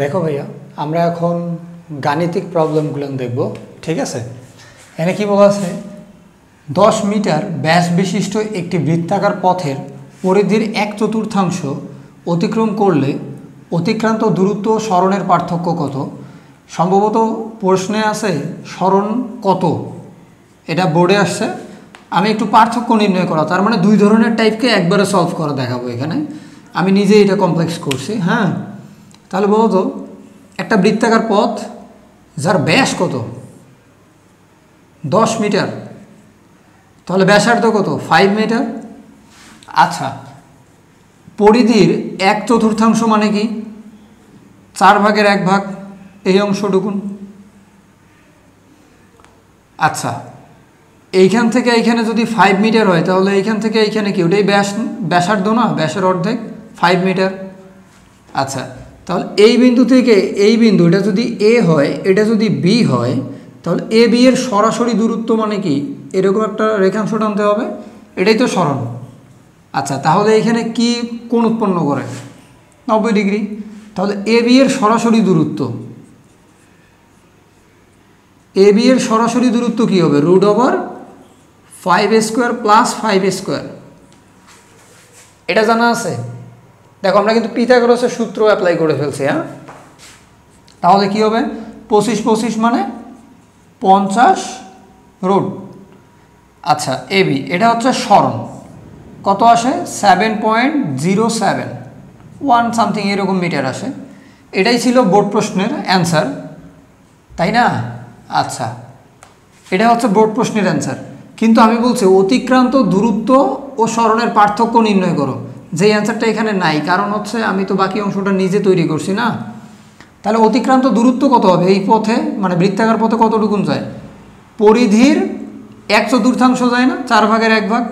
দেখো ভাইয়া, আমরা এখন গাণিতিক প্রবলেমগুলো দেখব। ঠিক আছে, এখানে কি বলা আছে, 10 মিটার ব্যাস বিশিষ্ট একটি বৃত্তাকার পথের পরিধির 1/4 অতিক্রম করলে অতিক্রান্ত দূরত্ব সরণের পার্থক্য কত? সম্ভবত প্রশ্নে আছে সরণ কত, এটা বোর্ডে আসছে। আমি একটু পার্থক্য নির্ণয় করা, তার মানে দুই ধরনের টাইপকে একবারে সলভ করা দেখাবো এখানে। আমি নিজেই এটা কমপ্লেক্স করছি। হ্যাঁ, তাহলে বলো তো, একটা বৃত্তাকার পথ যার ব্যাস কত? 10 মিটার, তাহলে ব্যাসার্ধ কত? 5 মিটার। আচ্ছা, পরিধির 1/4 মানে কি? 4/1 এই অংশটুকুন। আচ্ছা, এইখান থেকে এইখানে যদি 5 মিটার হয়, তাহলে এইখান থেকে এইখানে কি, ওটাই ব্যাসার্ধ না? ব্যাসের অর্ধেক 5 মিটার। আচ্ছা, তাহলে এই বিন্দু থেকে এই বিন্দু, এটা যদি এ হয়, এটা যদি বি হয়, তাহলে এ বি এর সরাসরি দূরত্ব মানে কি? এরকম একটা রেখাংশ টানতে হবে, এটাই তো সরণ। আচ্ছা, তাহলে এখানে কি কোণ উৎপন্ন করে? 90 ডিগ্রি। তাহলে এ বি এর সরাসরি দূরত্ব, এ বি এর সরাসরি দূরত্ব কি হবে? √5² + 5²। এটা জানা আছে? দেখো, আমরা কিন্তু পিথাগোরাসের সূত্র অ্যাপ্লাই করে ফেলছি। হ্যাঁ, তাহলে কি হবে? 25 মানে 50√। আচ্ছা, এ বি এটা হচ্ছে সরণ, কত আসে? 7.07 সামথিং এরকম মিটার আসে। এটাই ছিল বোর্ড প্রশ্নের অ্যান্সার, তাই না? আচ্ছা, এটা হচ্ছে বোর্ড প্রশ্নের অ্যান্সার। কিন্তু আমি বলছি অতিক্রান্ত দূরত্ব ও সরণের পার্থক্য নির্ণয় করো, যে অ্যান্সারটা এখানে নাই, কারণ হচ্ছে আমি তো বাকি অংশটা নিজে তৈরি করছি না। তাহলে অতিক্রান্ত দূরত্ব কত হবে এই পথে, মানে বৃত্তাকার পথে কতটুকুন যায়? পরিধির 1/4 যায় না? 4/1।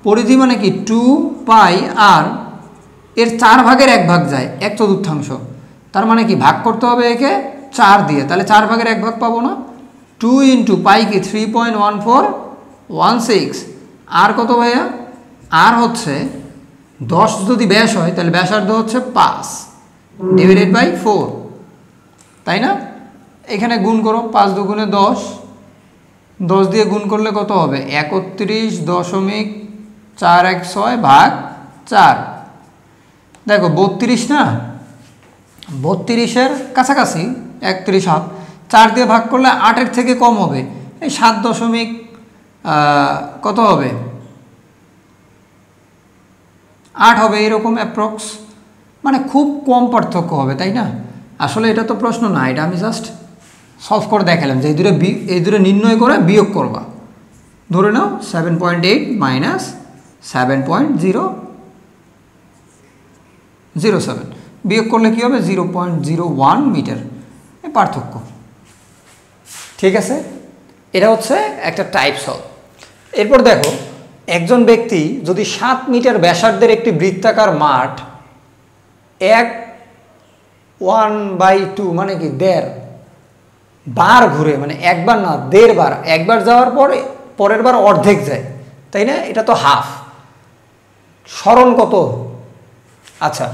পরিধি মানে কি? 2πr, এর 4/1 যায় 1/4। তার মানে কি, ভাগ করতে হবে একে 4 দিয়ে, তাহলে 4/1 পাবো না? 2 × π কি? 3.1416। আর কত ভাইয়া? আর হচ্ছে 10 যদি ব্যাস হয়, তাহলে ব্যাসার্ধ হচ্ছে 5 /4, তাই না? এখানে গুণ করো, 5 × 2 = 10, 10 দিয়ে গুণ করলে কত হবে? 31.416/4। দেখো 32 না, 32-এর কাছাকাছি, 31.7। 4 দিয়ে ভাগ করলে 8-এর থেকে কম হবে, এই 7 দশমিক কত হবে? 8 হবে, এরকম অ্যাপ্রক্স, মানে খুব কম পার্থক্য হবে, তাই না? আসলে এটা তো প্রশ্ন না, এটা আমি জাস্ট সলভ করে দেখালাম যে এই দূরে নির্ণয় করে বিয়োগ করবা। ধরে নাও 7.8 - 7.007, বিয়োগ করলে কি হবে? 0.01 মিটার, এই পার্থক্য। ঠিক আছে, এটা হচ্ছে একটা টাইপ সলভ। এরপর দেখো, একজন ব্যক্তি যদি 7 মিটার ব্যাসার্ধের একটি বৃত্তাকার মাঠ 1/2 মানে কি 1.5 বার ঘুরে, মানে একবার না 1.5 বার, একবার যাওয়ার পরে পরের বার অর্ধেক যায়, তাই না? এটা তো হাফ। সরণ কত? আচ্ছা,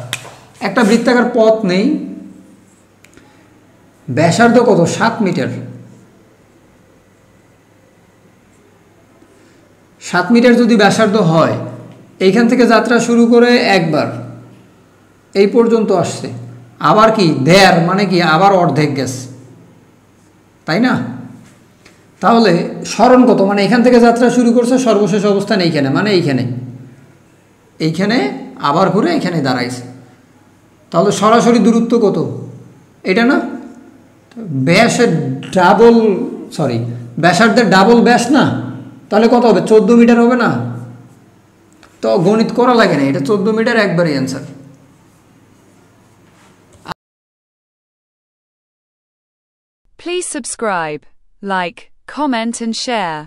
একটা বৃত্তাকার পথ নেই, ব্যাসার্ধ কত? 7 মিটার। 7 মিটার যদি ব্যাসার্ধ হয়, এইখান থেকে যাত্রা শুরু করে একবার এই পর্যন্ত আসছে, আবার কি 1.5 মানে কি আবার অর্ধেক গেছে, তাই না? তাহলে সরণ কত? মানে এখান থেকে যাত্রা শুরু করছে, সর্বশেষ অবস্থান এইখানে, মানে এইখানে আবার ঘুরে এখানে দাঁড়াইছে। তাহলে সরাসরি দূরত্ব কত? এটা না, ব্যাসের ডাবল, সরি ব্যাসার্ধের ডাবল ব্যাস না? তাহলে কত হবে? 14 মিটার হবে না? তো গণিত করা লাগে না, এটা 14 মিটার একবারই answer. Please subscribe, like, comment and share.